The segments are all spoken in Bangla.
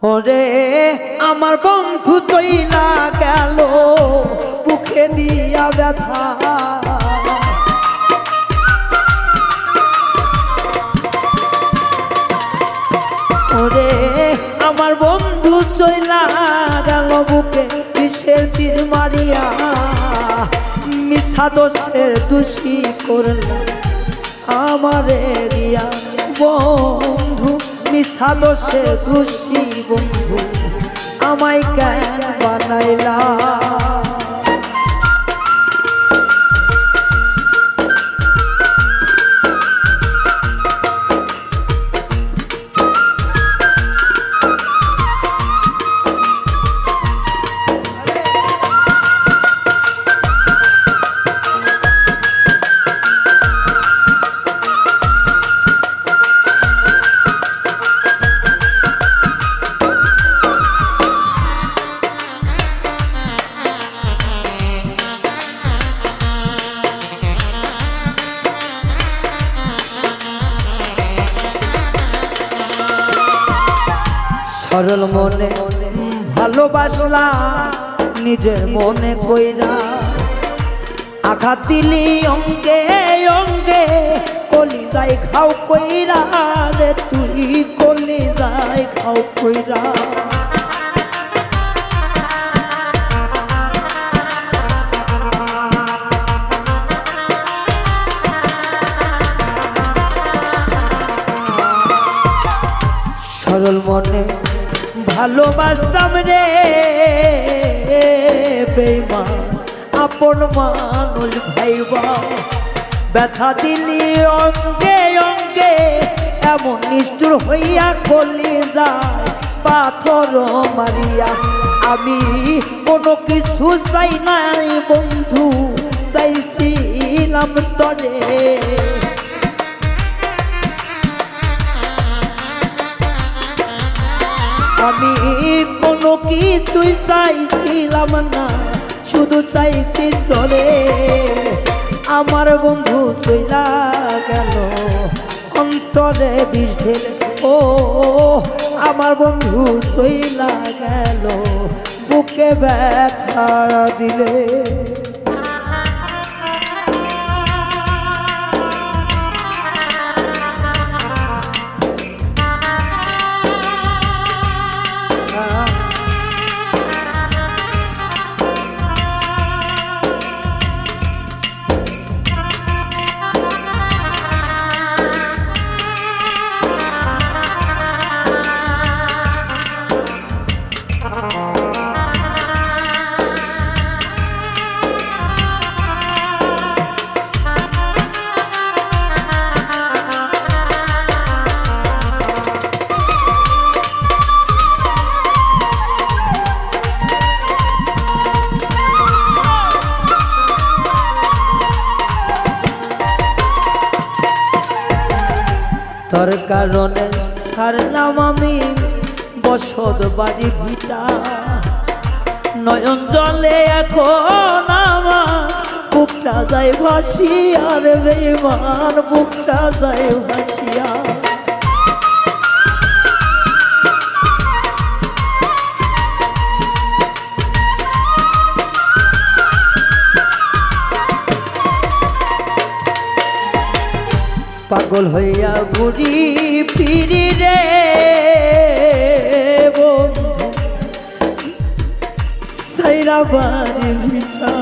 ওরে আমার বন্ধু চইলা গেল বুকে দিয়া ব্যথা, ওরে আমার বন্ধু চইলা গেল বুকে বিষের তীর মারিয়া, মিথ্যা দোষের দোষী করলাম আমারে দিয়া বন্ধু, মিথ্যা দোষের দোষী বন্ধু আমায় কেন বানাইলা। সরল মনে ভালোবাসলা নিজের মনে কইরা, আঘাত দিলি অঙ্গে অঙ্গে কলিজায় খাও কইরা রে, তুই কলিজায় খাও কইরা। সরল মনে ভালোবাসতাম রে বেঈমান, আপন মানুষ ভাইবা ব্যথা দিলি অঙ্গে অঙ্গে, এমন নিষ্ঠুর হইয়া কলিজায় পাথর মারিয়া। আমি কোনো কিছু চাই নাই বন্ধু, চাইছিলাম তরে, আমি কোনো কিছুই চাইছিলাম না, শুধু চাইছি চলে আমার বন্ধু চইলা গেল অন্তরে বিষ ঢেলে, ও আমার বন্ধু চইলা গেল বুকে ব্যথা দিলে। তোর কারণে ছাড়লাম আমি বসত বাড়ি ভিটা, নয়ন জলে এখন আমার বুকটা যায় ভাসিয়া রে বেঈমান, বুকটা যায় ভাসিয়া। পাগল হইয়া ঘুরি ফিরি রে বন্ধু সাইরা বাড়ি ভিটা,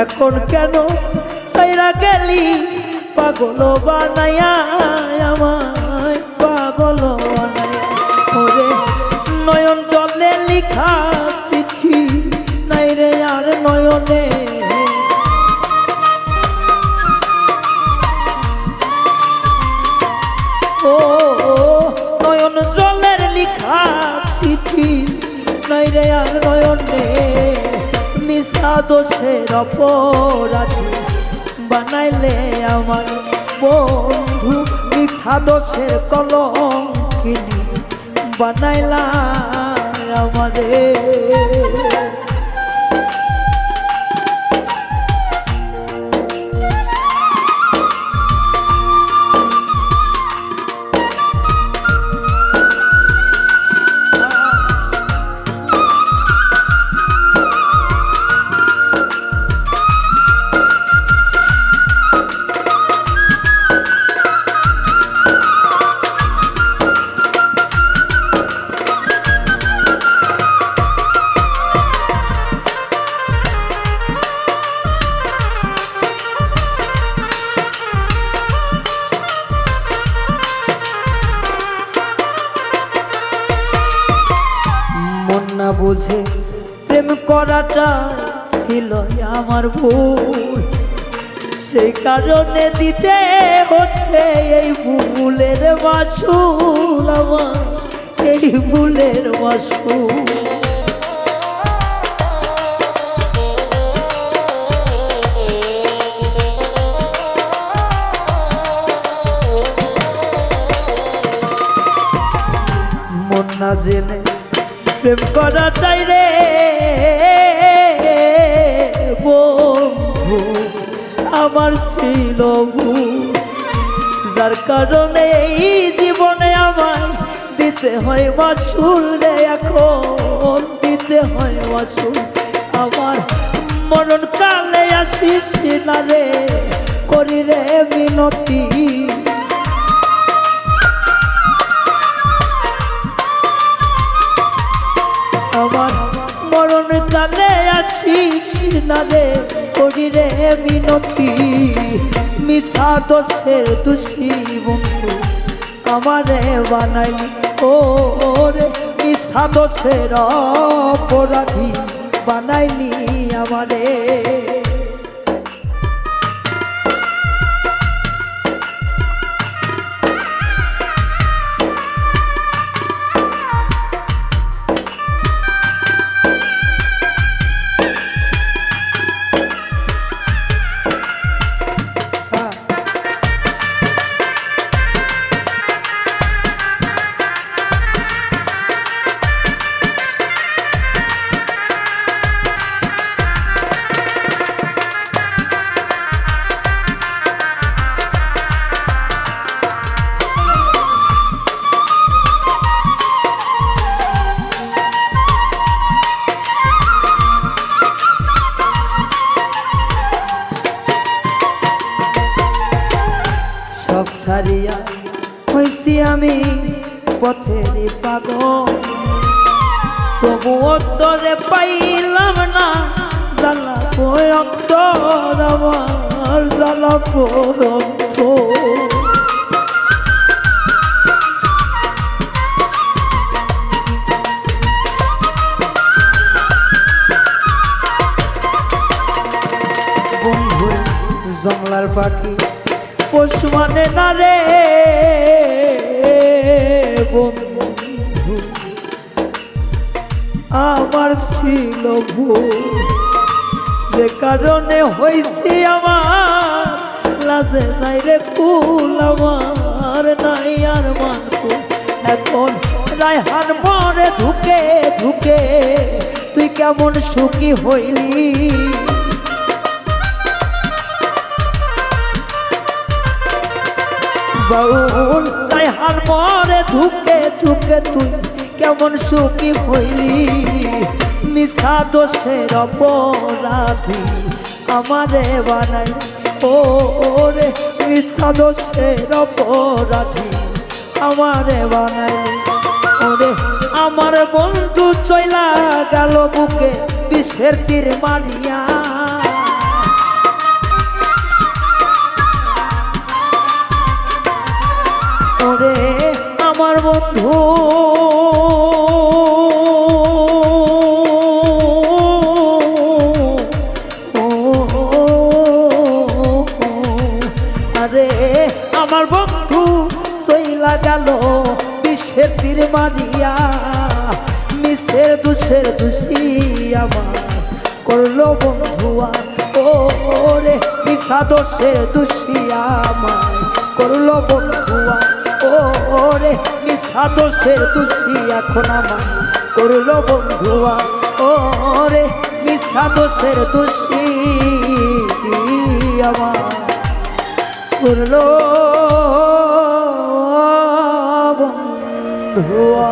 এখন কেন সাইরা গেলি পাগল বানাইয়া আমায়, পাগল বানাইয়া। ওরে নয়ন জলে লিখা চিঠি নাই রে আর নয়নে, ও নয়ন জলের লিখা চিঠি নাই রে আর নয়নে, মিথ্যা দোষের অপরাধী বানাইলে আমার বন্ধু, মিথ্যা দোষের কলঙ্কিনী বানাইলা আমাদের। না বুঝে প্রেম করাটা ছিল আমার ভুল, সেই কারণে দিতে হচ্ছে এই ভুলের মাসুল, আমার এই ভুলের মাসুল। মন না জেনে প্রেম করাটাই রে বন্ধু আমার ছিল ভুল, যার কারণে এই জীবনে আমার দিতে হয় মাসুল রে, এখন দিতে হয় মাসুল। আমার মরণ কালে আসিস না রে, করি রে মিনতি, আমার মরণ কালে আসিস না রে, করি রে মিনতি। মিছা দোষের দোষী বন্ধু আমারে বানাইলি ও রে, মিছা দোষের অপরাধী বানাইলি আমারে। সব ছাড়িয়া হইছি আমি পথের পাগল, তবু অন্তরে পাইলাম না জ্বালা অন্তর, আমার জ্বালা অন্তর। বন্ধু জংলার পাখি পোষ মানে না রে বন্ধু, আমার ছিল ভুল, যে কারণে হইছি আমার লাজে যাই রে কুল, আমার নাই আর মানকু। এখন রায়হান মরে ধুকে ধুকে তুই কেমন সুখী হইলি, বাউল রায়হান মরে ধুকে ধুকে তুই কেমন সুখী হইলি। মিছা দোষের অপরাধী আমারে বানাই ও রে, মিছা দোষের অপরাধী আমারে বানাইলি ওরে। আমার বন্ধু চইলা গেল বুকে বিষের তীর মারিয়া, ওরে আমার বন্ধু আরে আমার বন্ধু চইলা গেল বিষের তীর মারিয়া। মিছের দুষের দোষী আমার করলো বন্ধুয়া ও রে, মিছা দোষের দোষী আমায় করলো বন্ধুয়া ও রে, মিছা দোষের দোষী এখন আমায় করলো বন্ধুয়া ও রে, মিছা দোষের দোষী আমায় করলো বন্ধুয়া।